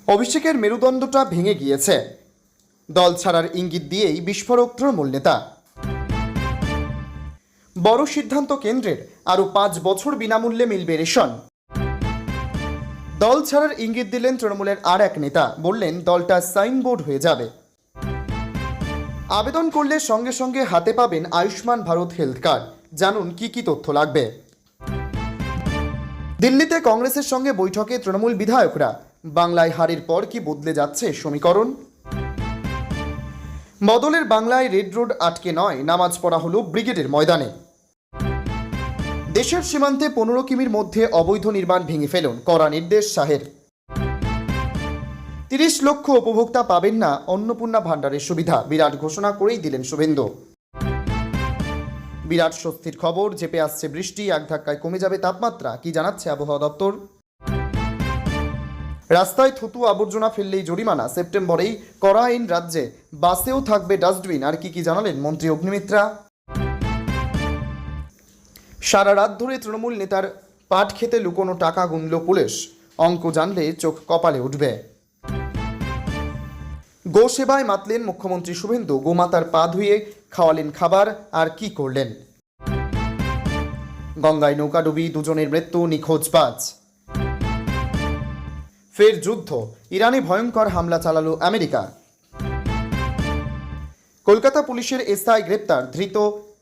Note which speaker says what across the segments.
Speaker 1: অভিষেকের মেরুদণ্ডটা ভেঙে গিয়েছে, দল ছাড়ার ইঙ্গিত দিয়েই বিস্ফোরক তৃণমূল নেতা। বড় সিদ্ধান্ত কেন্দ্রের, আরও 5 বছর বিনামূল্যে মিলবে রেশন। দল ছাড়ার ইঙ্গিত দিলেন তৃণমূলের আর এক নেতা, বললেন দলটা সাইনবোর্ড হয়ে যাবে। আবেদন করলে সঙ্গে সঙ্গে হাতে পাবেন আয়ুষ্মান ভারত হেলথ কার্ড। জানুন কি কি তথ্য লাগবে। দিল্লিতে কংগ্রেসের সঙ্গে বৈঠকে তৃণমূল বিধায়করা, বাংলায় হারের পর কি বদলে যাচ্ছে সমীকরণ। বদলের বাংলায় রেড রোড আটকে নয়, নামাজ পড়া হলো ব্রিগেডের ময়দানে। দেশের সীমান্তে 15 কিমির মধ্যে অবৈধ নির্মাণ ভেঙে ফেলুন, কড়া নির্দেশ শাহের। 30 লক্ষ উপভোক্তা পাবেন না অন্নপূর্ণা ভাণ্ডারের সুবিধা, বিরাট ঘোষণা করেই দিলেন শুভেন্দু। বিরাট স্বস্তির খবর, চেপে আসছে বৃষ্টি, এক ধাক্কায় কমে যাবে তাপমাত্রা, কি জানাচ্ছে আবহাওয়া দপ্তর। রাস্তায় থুতু আবর্জনা ফেললেই জরিমানা, সেপ্টেম্বরেই কড়া আইন রাজ্যে, বাসেও থাকবে ডাস্টবিন। আর কি জানালেন মন্ত্রী অগ্নিমিত্রা। সারা রাত ধরে তৃণমূল নেতার পাট খেতে লুকোনো টাকা গুনল পুলিশ, অঙ্ক জানলে চোখ কপালে উঠবে। গো সেবায় মাতলেন মুখ্যমন্ত্রী শুভেন্দু, গোমাতার পা ধুয়ে খাওয়ালেন খাবার। আর কি করলেন। গঙ্গায় নৌকাডুবি, দুজনের মৃত্যু, নিখোঁজ 5। ফের যুদ্ধ, ইরানে ভয়ঙ্কর হামলা চালালো আমেরিকা। কলকাতা পুলিশের এসআই গ্রেপ্তার, ধৃত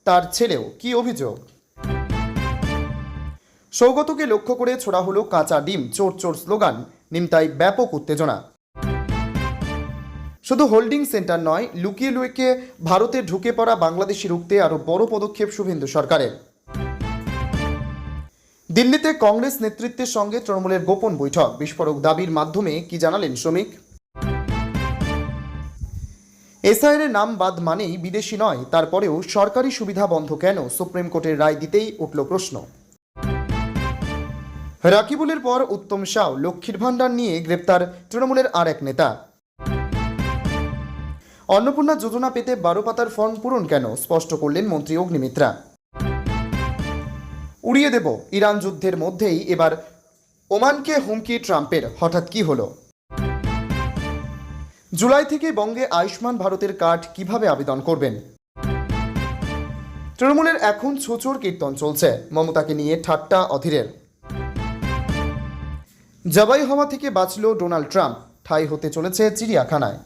Speaker 1: তার ছেলেও, কি অভিযোগ। সৌগতকে লক্ষ্য করে ছোড়া হলো কাঁচা ডিম, চোর চোর স্লোগান, নিমতায় ব্যাপক উত্তেজনা। শুধু হোল্ডিং সেন্টার নয়, লুকিয়ে লুকিয়ে ভারতে ঢুকে পড়া বাংলাদেশি রুখতে আরও বড় পদক্ষেপ শুভেন্দু সরকারের। দিল্লিতে কংগ্রেস নেতৃত্বের সঙ্গে তৃণমূলের গোপন বৈঠক, বিস্ফোরক দাবির মাধ্যমে কি জানালেন শ্রমিক। এসআইয়ের নাম বাদ মানেই বিদেশি নয়, তারপরেও সরকারি সুবিধা বন্ধ কেন, সুপ্রিম কোর্টের রায় দিতেই উঠল প্রশ্ন। রাকিবুলের পর উত্তম শাহ, লক্ষ্মীর ভাণ্ডার নিয়ে গ্রেপ্তার তৃণমূলের আর এক নেতা। অন্নপূর্ণা যোজনা পেতে 12 পাতার ফর্ম পূরণ কেন, স্পষ্ট করলেন মন্ত্রী অগ্নিমিত্রা। উড়িয়ে দেব, ইরান যুদ্ধের মধ্যেই এবার ওমানকে হুমকি ট্রাম্পের, হঠাৎ কি হলো। জুলাই থেকে বঙ্গে আয়ুষ্মান ভারতের কার্ড কিভাবে আবেদন করবেন। তৃণমূলের এখন ছোচোর কীর্তন চলছে, মমতাকে নিয়ে ঠাট্টা অধীরের। জবাই হওয়া থেকে বাঁচল ডোনাল্ড ট্রাম্প, ঠাঁই হতে চলেছে চিড়িয়াখানায়।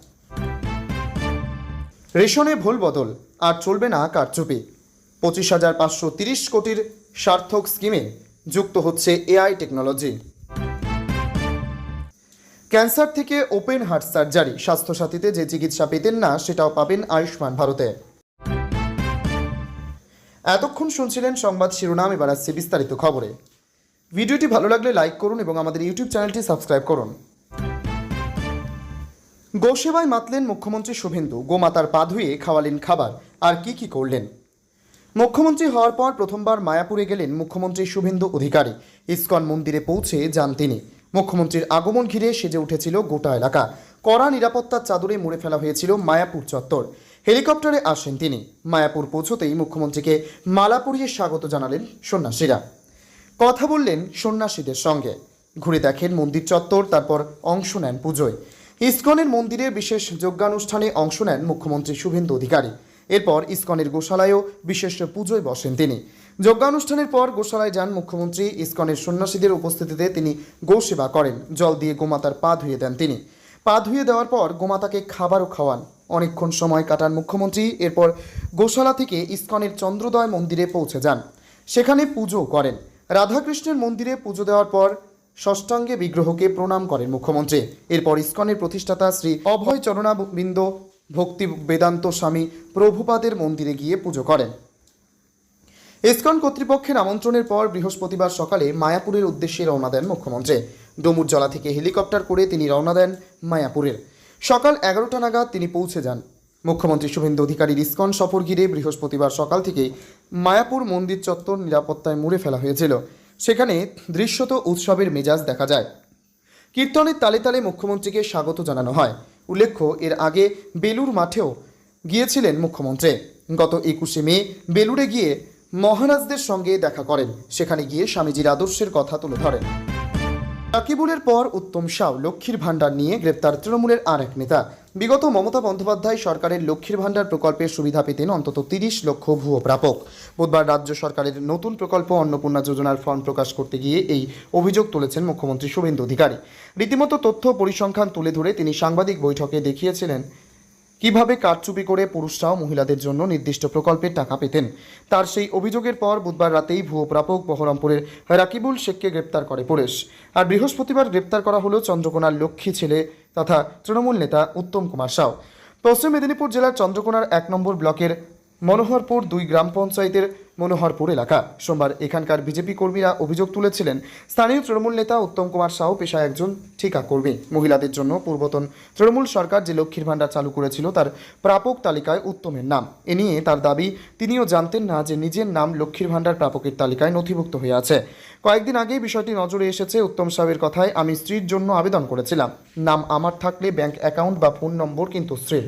Speaker 1: রেশনে ভুল বদল, আর চলবে না কারচুপি। 25,530 কোটির সার্থক স্কিমে যুক্ত হচ্ছে এআই টেকনোলজি। ক্যান্সার থেকে ওপেন হার্ট সার্জারি, স্বাস্থ্যসাথীতে যে চিকিৎসা পেতেন না সেটাও পাবেন আয়ুষ্মান ভারতে। এতক্ষণ শুনছিলেন সংবাদ শিরোনাম, এবার আসছে বিস্তারিত খবরে। ভিডিওটি ভালো লাগলে লাইক করুন এবং আমাদের ইউটিউব চ্যানেলটি সাবস্ক্রাইব করুন। গোসেবায় মাতলেন মুখ্যমন্ত্রী শুভেন্দু, গোমাতার পা ধুয়ে খাওয়ালেন খাবার। আর কি করলেন। মুখ্যমন্ত্রী হওয়ার পর প্রথমবার মায়াপুরে গেলেন মুখ্যমন্ত্রী শুভেন্দু অধিকারী। ইসকন মন্দিরে পৌঁছে যান তিনি। মুখ্যমন্ত্রীর আগমন ঘিরে সেজে উঠেছিল গোটা এলাকা, কড়া নিরাপত্তার চাদরে মুড়ে ফেলা হয়েছিল মায়াপুর চত্বর। হেলিকপ্টারে আসেন তিনি। মায়াপুর পৌঁছতেই মুখ্যমন্ত্রীকে মালা পরিয়ে স্বাগত জানালেন সন্ন্যাসীরা। কথা বললেন সন্ন্যাসীদের সঙ্গে, ঘুরে দেখেন মন্দির চত্বর, তারপর অংশ নেন পুজোয়। ইসকনের মন্দিরে বিশেষ যজ্ঞানুষ্ঠানে অংশ নেন মুখ্যমন্ত্রী শুভেন্দু অধিকারী। এরপর ইসকনের গোশালায়ও বিশেষ পুজোয় বসেন তিনি। যজ্ঞানুষ্ঠানের পর গোশালায় যান মুখ্যমন্ত্রী। ইসকনের সন্ন্যাসীদের উপস্থিতিতে তিনি গোসেবা করেন, জল দিয়ে গোমাতার পা ধুয়ে দেন তিনি। পা ধুয়ে দেওয়ার পর গোমাতাকে খাবারও খাওয়ান। অনেকক্ষণ সময় কাটান মুখ্যমন্ত্রী। এরপর গোশালা থেকে ইসকনের চন্দ্রোদয় মন্দিরে পৌঁছে যান, সেখানে পুজো করেন। রাধাকৃষ্ণের মন্দিরে পুজো দেওয়ার পর ষষ্ঠাঙ্গে বিগ্রহকে প্রণাম করেন মুখ্যমন্ত্রী। এরপর ইসকনের প্রতিষ্ঠাতা শ্রী অভয় চরণাবিন্দ ভক্তি বেদান্ত স্বামী প্রভুপাদের মন্দিরে গিয়ে পুজো করেন। ইসকন কর্তৃপক্ষের আমন্ত্রণের পর বৃহস্পতিবার সকালে মায়াপুরের উদ্দেশ্যে রওনা দেন মুখ্যমন্ত্রী। ডুমুরজলা থেকে হেলিকপ্টার করে তিনি রওনা দেন মায়াপুরের। সকাল 11টা নাগাদ তিনি পৌঁছে যান। মুখ্যমন্ত্রী শুভেন্দু অধিকারীর ইসকন সফর ঘিরে বৃহস্পতিবার সকাল থেকে মায়াপুর মন্দির চত্বর নিরাপত্তায় মুড়ে ফেলা হয়েছিল। সেখানে দৃশ্যত উৎসবের মেজাজ দেখা যায়। কীর্তনের তালে তালে মুখ্যমন্ত্রীকে স্বাগত জানানো হয়। উল্লেখ্য, এর আগে বেলুর মাঠেও গিয়েছিলেন মুখ্যমন্ত্রী। গত 21শে মে বেলুড়ে গিয়ে মহারাজদের সঙ্গে দেখা করেন। সেখানে গিয়ে স্বামীজির আদর্শের কথা তুলে ধরেন। রাকিবুলের পর উত্তম সাউ লক্ষ্মীর ভাণ্ডার নিয়ে গ্রেপ্তার তৃণমূলের আর এক নেতা। বিগত মমতা বন্দ্যোপাধ্যায় সরকারের লক্ষ্মীর ভাণ্ডার প্রকল্পের সুবিধা পেতেন অন্তত 30 লক্ষ ভুয়ো প্রাপক। বুধবার রাজ্য সরকারের নতুন প্রকল্প অন্নপূর্ণা যোজনার ফর্ম প্রকাশ করতে গিয়ে এই অভিযোগ তুলেছেন মুখ্যমন্ত্রী শুভেন্দু অধিকারী। রীতিমতো তথ্য পরিসংখ্যান তুলে ধরে তিনি সাংবাদিক বৈঠকে দেখিয়েছিলেন কিভাবে কারচুপি করে পুরুষরাও মহিলাদের জন্য নির্দিষ্ট প্রকল্পের টাকা পেতেন। তার সেই অভিযোগের পর বুধবার রাতেই ভুয়ো প্রাপক বহরমপুরের রাকিবুল শেখকে গ্রেপ্তার করে পুলিশ। আর বৃহস্পতিবার গ্রেপ্তার করা হলো চন্দ্রকোনার লক্ষ্মী ছেলে তথা তৃণমূল নেতা উত্তম কুমার সাউ। পশ্চিম মেদিনীপুর জেলার চন্দ্রকোনার 1 নম্বর ব্লকের মনোহরপুর 2 গ্রাম পঞ্চায়েতের মনোহরপুর এলাকা। সোমবার এখানকার বিজেপি কর্মীরা অভিযোগ তুলেছিলেন স্থানীয় তৃণমূল নেতা উত্তম কুমার সাউ পেশায় একজন ঠিকা কর্মী। মহিলাদের জন্য পূর্বতন তৃণমূল সরকার যে লক্ষ্মীর ভাণ্ডার চালু করেছিল তার প্রাপক তালিকায় উত্তমের নাম। এ নিয়ে তার দাবি, তিনিও জানতেন না যে নিজের নাম লক্ষ্মীর ভাণ্ডার প্রাপকের তালিকায় নথিভুক্ত হয়ে আছে। কয়েকদিন আগেই বিষয়টি নজরে এসেছে উত্তম সাউয়ের কথায়, আমি স্ত্রীর জন্য আবেদন করেছিলাম, নাম আমার থাকলে ব্যাংক অ্যাকাউন্ট বা ফোন নম্বর কিন্তু স্ত্রীর,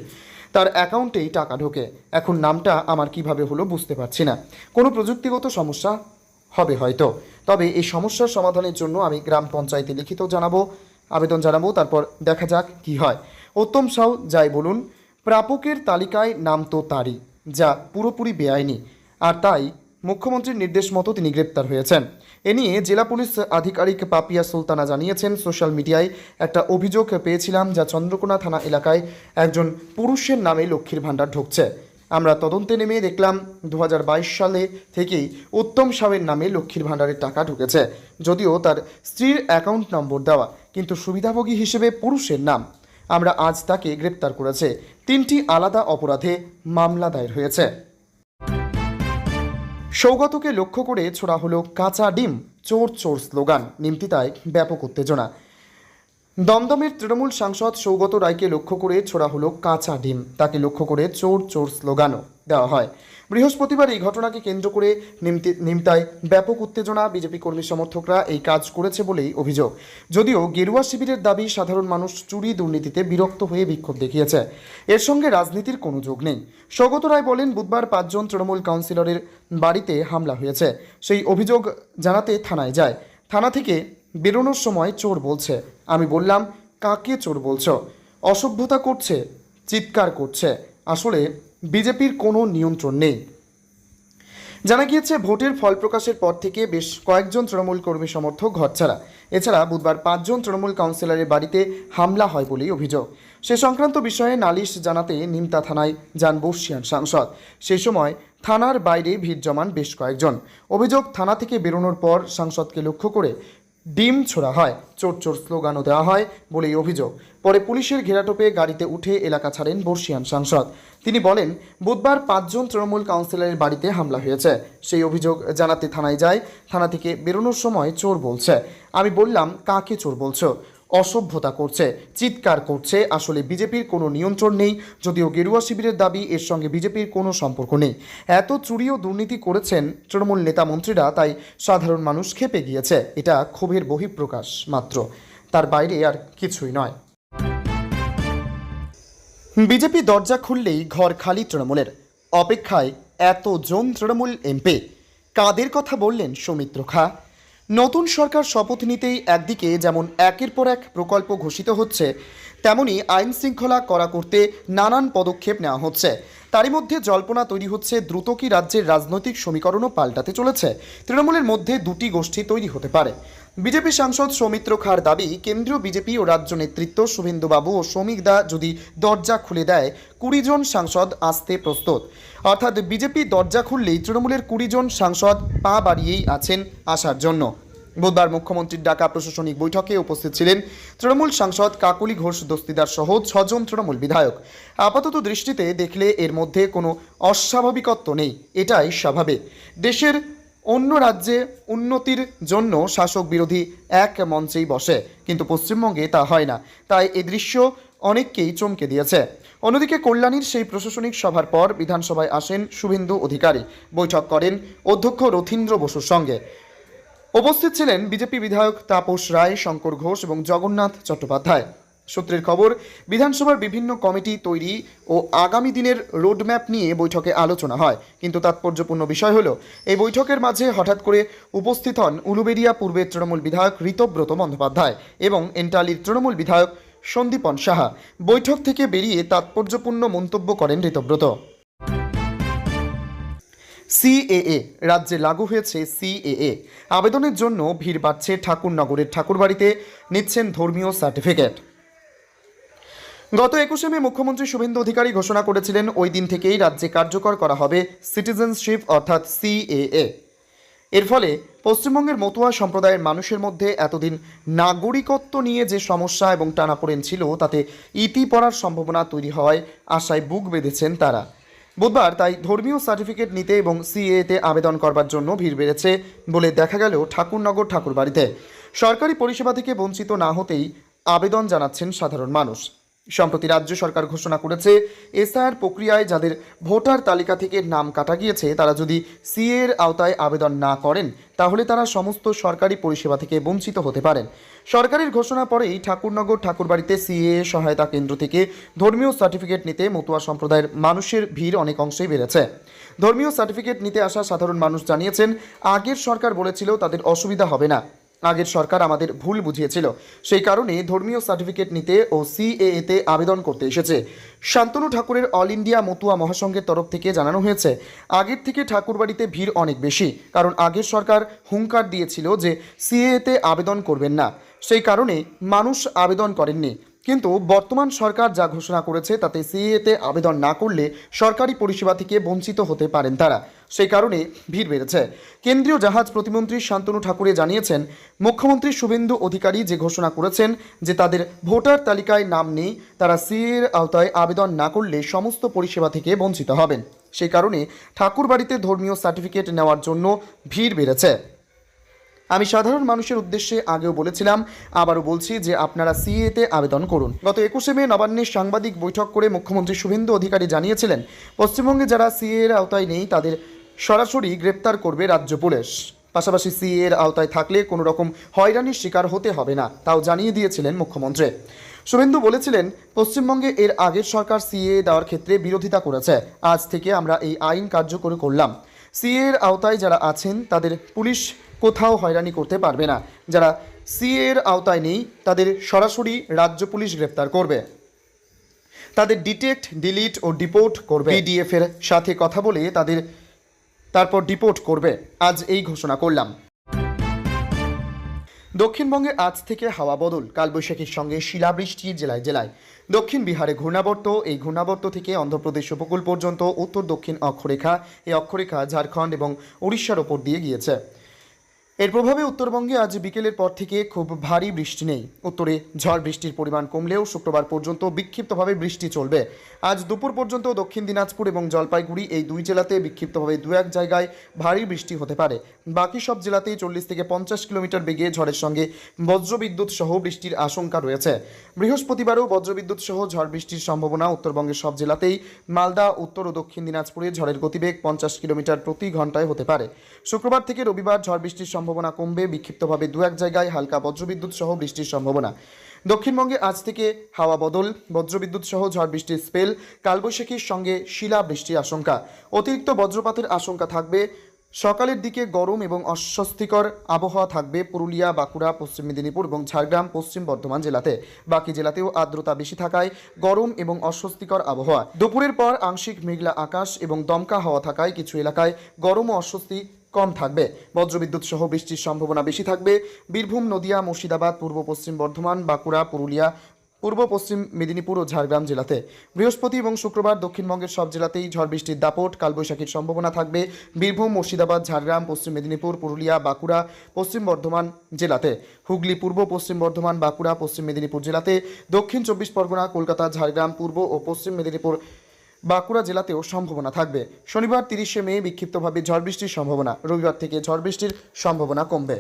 Speaker 1: তার অ্যাকাউন্টেই টাকা ঢোকে। এখন নামটা আমার কিভাবে হলো বুঝতে পারছি না, কোনো প্রযুক্তিগত সমস্যা হবে হয়তো। তবে এই সমস্যার সমাধানের জন্য আমি গ্রাম পঞ্চায়েতে লিখিত আবেদন জানাবো, তারপর দেখা যাক কি হয়। উত্তম সাউ যাই বলুন, প্রাপকের তালিকায় নাম তো তারই, যা পুরোপুরি বেআইনি, আর তাই মুখ্যমন্ত্রীর নির্দেশ মতো তিনি গ্রেপ্তার হয়েছেন। এ নিয়ে জেলা পুলিশ আধিকারিক পাপিয়া সুলতানা জানিয়েছেন, সোশ্যাল মিডিয়ায় একটা অভিযোগ পেয়েছিলাম যা চন্দ্রকোনা থানা এলাকায় একজন পুরুষের নামে লক্ষ্মীর ভাণ্ডার ঢুকছে। আমরা তদন্তে নেমে দেখলাম 2022 সালে থেকেই উত্তম সাউয়ের নামে লক্ষ্মীর ভাণ্ডারের টাকা ঢুকেছে, যদিও তার স্ত্রীর অ্যাকাউন্ট নম্বর দেওয়া, কিন্তু সুবিধাভোগী হিসেবে পুরুষের নাম। আমরা আজ তাকে গ্রেপ্তার করেছে। 3টি আলাদা অপরাধে মামলা দায়ের হয়েছে। সৌগতকে লক্ষ্য করে ছোড়া হলো কাঁচা ডিম, চোর চোর স্লোগান, নিমতিতায় ব্যাপক উত্তেজনা। দমদমের তৃণমূল সাংসদ সৌগত রায়কে লক্ষ্য করে ছোড়া হলো কাঁচা ডিম, তাকে লক্ষ্য করে চোর চোর স্লোগানও দেওয়া হয়। বৃহস্পতিবার এই ঘটনাকে কেন্দ্র করে নিমতায় ব্যাপক উত্তেজনা। বিজেপি কর্মী সমর্থকরা এই কাজ করেছে বলেই অভিযোগ। যদিও গেরুয়া শিবিরের দাবি, সাধারণ মানুষ চুরি দুর্নীতিতে বিরক্ত হয়ে বিক্ষোভ দেখিয়েছে, এর সঙ্গে রাজনীতির কোনো যোগ নেই। সৌগত রায় বলেন, বুধবার 5 জন তৃণমূল কাউন্সিলরের বাড়িতে হামলা হয়েছে, সেই অভিযোগ জানাতে থানায় যায়। থানা থেকে বেরোনোর সময় চোর বলছে, আমি বললাম কাকে চোর বলছো, অসভ্যতা করছে, চিৎকার করছে। আসলে বিজেপির কোনো নিয়ন্ত্রণ নেই। জানা গিয়েছে, ভোটের ফল প্রকাশের পর থেকে বেশ কয়েকজন তৃণমূল কর্মী সমর্থক ঘরছাড়া। এছাড়া বুধবার 5 জন তৃণমূল কাউন্সিলরের বাড়িতে হামলা হয় বলেই অভিযোগ। সে সংক্রান্ত বিষয়ে নালিশ জানাতে নিমতা থানায় যান বর্ষিয়ান সাংসদ। সেই সময় থানার বাইরে ভিড় জমান বেশ কয়েকজন। অভিযোগ, থানা থেকে বেরোনোর পর সাংসদকে লক্ষ্য করে ডিম ছোড়া হয়, চোর চোর স্লোগানও দেওয়া হয় বলেই অভিযোগ। পরে পুলিশের ঘেরাটোপে গাড়িতে উঠে এলাকা ছাড়েন বর্ষিয়ান সাংসদ। তিনি বলেন, বুধবার 5 জন তৃণমূল কাউন্সিলরের বাড়িতে হামলা হয়েছে, সেই অভিযোগ জানাতে থানায় যায়। থানা থেকে বেরোনোর সময় চোর বলছে, আমি বললাম কাকে চোর বলছো, অসভ্যতা করছে, চিৎকার করছে। আসলে বিজেপির কোনো নিয়ন্ত্রণ নেই। যদিও গেরুয়া শিবিরের দাবি, এর সঙ্গে বিজেপির কোনো সম্পর্ক নেই। এত চুরি ও দুর্নীতি করেছেন তৃণমূল নেতা মন্ত্রীরা, তাই সাধারণ মানুষ ক্ষেপে গিয়েছে। এটা ক্ষোভের বহিঃপ্রকাশ মাত্র, তার বাইরে আর কিছুই নয়। বিজেপি দরজা খুললেই ঘর খালি তৃণমূলের, অপেক্ষায় এতজন তৃণমূল এমপি। কাদের কথা বললেন সৌমিত্র খা? নতুন সরকার শপথ নিতেই একদিকে যেমন একের পর এক প্রকল্প ঘোষিত হচ্ছে, তেমনি আইন শৃঙ্খলা কড়া করতে নানান পদক্ষেপ নেওয়া হচ্ছে। তারই মধ্যে জল্পনা তৈরি হচ্ছে, দ্রুত কি রাজ্যের রাজনৈতিক সমীকরণও পাল্টাতে চলেছে? তৃণমূলের মধ্যে দুটি গোষ্ঠী তৈরি হতে পারে। বিজেপি সাংসদ সৌমিত্র খার দাবি, কেন্দ্রীয় বিজেপি ও রাজ্য নেতৃত্ব শুভেন্দুবাবু ও শ্রমিক দা যদি দরজা খুলে দেয়, 20 জন সাংসদ আসতে প্রস্তুত। অর্থাৎ বিজেপি দরজা খুললেই তৃণমূলের 20 জন সাংসদ পা বাড়িয়েই আছেন আসার জন্য। বুধবার মুখ্যমন্ত্রীর ডাকা প্রশাসনিক বৈঠকে উপস্থিত ছিলেন তৃণমূল সাংসদ কাকলি ঘোষ দস্তিদার সহ 6 জন তৃণমূল বিধায়ক। আপাতত দৃষ্টিতে দেখলে এর মধ্যে কোনো অস্বাভাবিকত্ব নেই, এটাই স্বাভাবিক। দেশের অন্য রাজ্যে উন্নতির জন্য শাসক বিরোধী এক মঞ্চেই বসে, কিন্তু পশ্চিমবঙ্গে তা হয় না, তাই এই দৃশ্য অনেককেই চমকে দিয়েছে। অন্যদিকে কল্যাণীর সেই প্রশাসনিক সভার পর বিধানসভায় আসেন শুভেন্দু অধিকারী, বৈঠক করেন অধ্যক্ষ রথীন্দ্র বসুর সঙ্গে। উপস্থিত ছিলেন বিজেপি বিধায়ক তাপস রায়, শঙ্কর ঘোষ এবং জগন্নাথ চট্টোপাধ্যায়। সূত্রের খবর, বিধানসভার বিভিন্ন কমিটি তৈরি ও আগামী দিনের রোডম্যাপ নিয়ে বৈঠকে আলোচনা হয়, কিন্তু তাৎপর্যপূর্ণ বিষয় হলো এই বৈঠকের মাঝে হঠাৎ করে উপস্থিত হন উলুবেড়িয়া পূর্বের তৃণমূল বিধায়ক ঋতব্রত বন্দ্যোপাধ্যায় এবং এন্টালির তৃণমূল বিধায়ক সন্দীপন সাহা। বৈঠক থেকে বেরিয়ে তাৎপর্যপূর্ণ মন্তব্য করেন ঋতব্রত। সিএএ রাজ্যে লাগু হয়েছে। সিএএ আবেদনের জন্য ভিড় বাড়ছে। ঠাকুরনগরের ঠাকুরবাড়িতে নিচ্ছেন ধর্মীয় সার্টিফিকেট। গত 21শে মে মুখ্যমন্ত্রী শুভেন্দু অধিকারী ঘোষণা করেছিলেন ওই দিন থেকেই রাজ্যে কার্যকর করা হবে সিটিজেনশিপ অর্থাৎ সিএএ। এর ফলে পশ্চিমবঙ্গের মতুয়া সম্প্রদায়ের মানুষের মধ্যে এতদিন নাগরিকত্ব নিয়ে যে সমস্যা এবং টানাপোড়েন ছিল তাতে ইতি পড়ার সম্ভাবনা তৈরি হওয়ায় আশায় বুক বেঁধেছেন তারা। বুধবার তাই ধর্মীয় সার্টিফিকেট নিতে এবং সিএতে আবেদন করবার জন্য ভিড় বেড়েছে বলে দেখা গেল ঠাকুরনগর ঠাকুরবাড়িতে। সরকারি পরিষেবা থেকে বঞ্চিত না হতেই আবেদন জানাচ্ছেন সাধারণ মানুষ। সম্প্রতি রাজ্য সরকার ঘোষণা করেছে এসআইআর প্রক্রিয়ায় যাদের ভোটার তালিকা থেকে নাম কাটা গিয়েছে তারা যদি সিএ এর আওতায় আবেদন না করেন তাহলে তারা সমস্ত সরকারি পরিষেবা থেকে বঞ্চিত হতে পারেন। সরকারের ঘোষণা পরেই ঠাকুরনগর ঠাকুরবাড়িতে সিএ সহায়তা কেন্দ্র থেকে ধর্মীয় সার্টিফিকেট নিতে মতুয়া সম্প্রদায়ের মানুষের ভিড় অনেক অংশেই বেড়েছে। ধর্মীয় সার্টিফিকেট নিতে আসা সাধারণ মানুষ জানিয়েছেন, আগের সরকার বলেছিল তাদের অসুবিধা হবে না, আগের সরকার আমাদের ভুল বুঝিয়েছিল, সেই কারণে ধর্মীয় সার্টিফিকেট নিতে ও সিএএতে আবেদন করতে এসেছে। শান্তনু ঠাকুরের অল ইন্ডিয়া মতুয়া মহাসংঘের তরফ থেকে জানানো হয়েছে, আগের থেকে ঠাকুরবাড়িতে ভিড় অনেক বেশি, কারণ আগের সরকার হুঙ্কার দিয়েছিল যে সিএএতে আবেদন করবেন না, সেই কারণে মানুষ আবেদন করেননি। কিন্তু বর্তমান সরকার যা ঘোষণা করেছে তাতে সিএতে আবেদন না করলে সরকারি পরিষেবা থেকে বঞ্চিত হতে পারেন তারা, সেই কারণে ভিড় বেড়েছে। কেন্দ্রীয় জাহাজ প্রতিমন্ত্রী শান্তনু ঠাকুরে জানিয়েছেন, মুখ্যমন্ত্রী শুভেন্দু অধিকারী যে ঘোষণা করেছেন যে তাদের ভোটার তালিকায় নাম নেই, তারা সিএর আওতায় আবেদন না করলে সমস্ত পরিষেবা থেকে বঞ্চিত হবেন, সেই কারণে ঠাকুরবাড়িতে ধর্মীয় সার্টিফিকেট নেওয়ার জন্য ভিড় বেড়েছে। আমি সাধারণ মানুষের উদ্দেশ্যে আগেও বলেছিলাম, আবারও বলছি যে আপনারা সিএতে আবেদন করুন। গত 21শে মে নবান্নে সাংবাদিক বৈঠক করে মুখ্যমন্ত্রী শুভেন্দু অধিকারী জানিয়েছিলেন, পশ্চিমবঙ্গে যারা সিএ এর আওতায় নেই তাদের সরাসরি গ্রেপ্তার করবে রাজ্য পুলিশ, পাশাপাশি সিএ এর আওতায় থাকলে কোনো রকম হয়রানির শিকার হতে হবে না, তাও জানিয়ে দিয়েছিলেন মুখ্যমন্ত্রী। শুভেন্দু বলেছিলেন, পশ্চিমবঙ্গে এর আগের সরকার সিএ দেওয়ার ক্ষেত্রে বিরোধিতা করেছে, আজ থেকে আমরা এই আইন কার্যকর করলাম। সিএ এর আওতায় যারা আছেন তাদের পুলিশ কোথাও হয়রানি করতে পারবে না, যারা সিএ এর আওতায় নেই তাদের সরাসরি রাজ্য পুলিশ গ্রেপ্তার করবে, তাদের ডিটেক্ট, ডিলিট ও ডিপোর্ট করবে, পিডিএফ এর সাথে কথা বলে তাদের তারপর ডিপোর্ট করবে। আজ এই ঘোষণা করলাম। দক্ষিণবঙ্গে আজ থেকে হাওয়া বদল, কালবৈশাখীর সঙ্গে শিলাবৃষ্টি জেলায় জেলায়। দক্ষিণ বিহারে ঘূর্ণাবর্ত, এই ঘূর্ণাবর্ত থেকে অন্ধ্রপ্রদেশ উপকূল পর্যন্ত উত্তর দক্ষিণ অক্ষরেখা, এই অক্ষরেখা ঝাড়খণ্ড এবং উড়িষ্যার ওপর দিয়ে গিয়েছে। এর প্রভাবে উত্তরবঙ্গে আজ বিকেলের পর থেকে খুব ভারী বৃষ্টি নেই। উত্তরে ঝড় বৃষ্টির পরিমাণ কমলেও শুক্রবার পর্যন্ত বিক্ষিপ্তভাবে বৃষ্টি চলবে। আজ দুপুর পর্যন্ত দক্ষিণ দিনাজপুর এবং জলপাইগুড়ি এই দুই জেলাতে বিক্ষিপ্তভাবে দু এক জায়গায় ভারী বৃষ্টি হতে পারে। বাকি সব জেলাতেই 40 থেকে 50 কিলোমিটার বেগে ঝড়ের সঙ্গে বজ্রবিদ্যুৎ সহ বৃষ্টির আশঙ্কা রয়েছে। বৃহস্পতিবারও বজ্রবিদ্যুৎ সহ ঝড় বৃষ্টির সম্ভাবনা উত্তরবঙ্গের সব জেলাতেই। মালদা, উত্তর ও দক্ষিণ দিনাজপুরে ঝড়ের গতিবেগ 50 কিলোমিটার প্রতি ঘন্টায় হতে পারে। শুক্রবার থেকে রবিবার ঝড় বৃষ্টির সম্ভাবনা কমবে, বিক্ষিপ্তভাবে দু এক জায়গায় হালকা বজ্রবিদ্যুৎ সহ বৃষ্টির সম্ভাবনা। দক্ষিণবঙ্গে আজ থেকে হাওয়া বদল, বজ্রবিদ্যুৎ সহ ঝড় বৃষ্টির স্পেল, কালবৈশাখীর সঙ্গে শিলা বৃষ্টির আশঙ্কা। অতিরিক্ত বজ্রপাতের আশঙ্কা থাকবে। সকালের দিকে গরম এবং অস্বস্তিকর আবহাওয়া থাকবে পুরুলিয়া, বাঁকুড়া, পশ্চিম মেদিনীপুর এবং ঝাড়গ্রাম, পশ্চিম বর্ধমান জেলাতে। বাকি জেলাতেও আর্দ্রতা বেশি থাকায় গরম এবং অস্বস্তিকর আবহাওয়া। দুপুরের পর আংশিক মেঘলা আকাশ এবং দমকা হাওয়া থাকায় কিছু এলাকায় গরম ও অস্বস্তি কম থাকবে। বজ্রবিদ্যুৎ সহ বৃষ্টির সম্ভাবনা বেশি থাকবে বীরভূম, নদিয়া, মুর্শিদাবাদ, পূর্ব পশ্চিম বর্ধমান, বাঁকুড়া, পুরুলিয়া, পূর্ব পশ্চিম মেদিনীপুর ও ঝাড়গ্রাম জেলাতে। বৃহস্পতি এবং শুক্রবার দক্ষিণবঙ্গের সব জেলাতেই ঝড় বৃষ্টির দাপট, কালবৈশাখীর সম্ভাবনা থাকবে বীরভূম, মুর্শিদাবাদ, ঝাড়গ্রাম, পশ্চিম মেদিনীপুর, পুরুলিয়া, বাঁকুড়া, পশ্চিম বর্ধমান জেলাতে। হুগলি, পূর্ব পশ্চিম বর্ধমান, বাঁকুড়া, পশ্চিম মেদিনীপুর জেলাতে। দক্ষিণ 24 পরগনা, কলকাতা, ঝাড়গ্রাম, পূর্ব ও পশ্চিম মেদিনীপুর, বাঁকুড়া জেলাতেও সম্ভাবনা থাকবে। শনিবার 30শে মে বিক্ষিপ্তভাবে ঝড় বৃষ্টির সম্ভাবনা, রবিবার থেকে ঝড় বৃষ্টির সম্ভাবনা কমবে।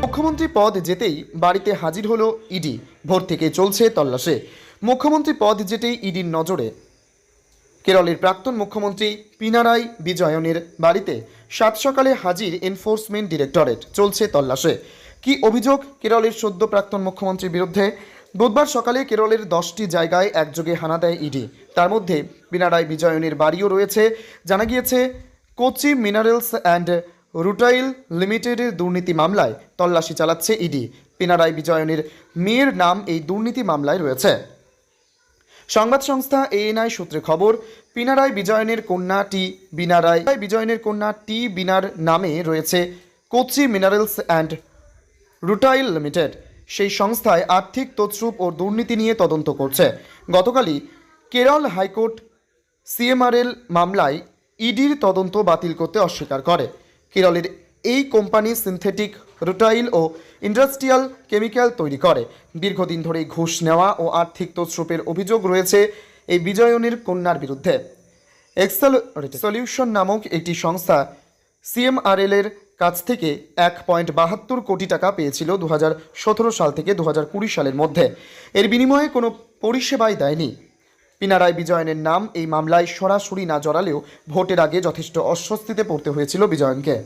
Speaker 1: মুখ্যমন্ত্রী পদ যেতেই বাড়িতে হাজির হলো ইডি, ভোর থেকে চলছে তল্লাশি। মুখ্যমন্ত্রী পদ যেতেই ইডির নজরে কেরলের প্রাক্তন মুখ্যমন্ত্রী পিনারাই বিজয়নের বাড়িতে সাত সকালে হাজির এনফোর্সমেন্ট ডিরেক্টরেট, চলছে তল্লাশি। কি অভিযোগ কেরলের সদ্য প্রাক্তন মুখ্যমন্ত্রীর বিরুদ্ধে? বুধবার সকালে কেরলের 10টি জায়গায় একযোগে হানা দেয় ইডি। তার মধ্যে পিনারাই বিজয়নের বাড়িও রয়েছে। জানা গিয়েছে, কোচি মিনারেলস অ্যান্ড রুটাইল লিমিটেডের দুর্নীতি মামলায় তল্লাশি চালাচ্ছে ইডি। পিনারাই বিজয়নের মেয়ের নাম এই দুর্নীতি মামলায় রয়েছে। সংবাদ সংস্থা এএনআই সূত্রে খবর, পিনারাই বিজয়নের কন্যা টি বিনার নামে রয়েছে Kochi minerals and rutile limited. সেই সংস্থায় আর্থিক তছরূপ ও দুর্নীতি নিয়ে তদন্ত করছে। গতকালই কেরল হাইকোর্ট সিএমআরএল মামলায় ইডির তদন্ত বাতিল করতে অস্বীকার করে। কেরলের এই কোম্পানি সিনথেটিক, রুটাইল ও ইন্ডাস্ট্রিয়াল কেমিক্যাল তৈরি করে। দীর্ঘদিন ধরে ঘুষ নেওয়া ও আর্থিক তছরূপের অভিযোগ রয়েছে এই বিজয়নের কন্যার বিরুদ্ধে। এক্সেল সলিউশন নামক একটি সংস্থা সিএমআরএল এর কাছ থেকে 1.72 কোটি টাকা পেয়েছিল 2017 সাল থেকে 2020 সালের মধ্যে। এর বিনিময়ে কোনো পরিষেবাই দেয়নি। পিনারাই বিজয়নের নাম এই মামলায় সরাসরি না জড়ালেও ভোটের আগে যথেষ্ট অস্বস্তিতে পড়তে হয়েছিল বিজয়নকে।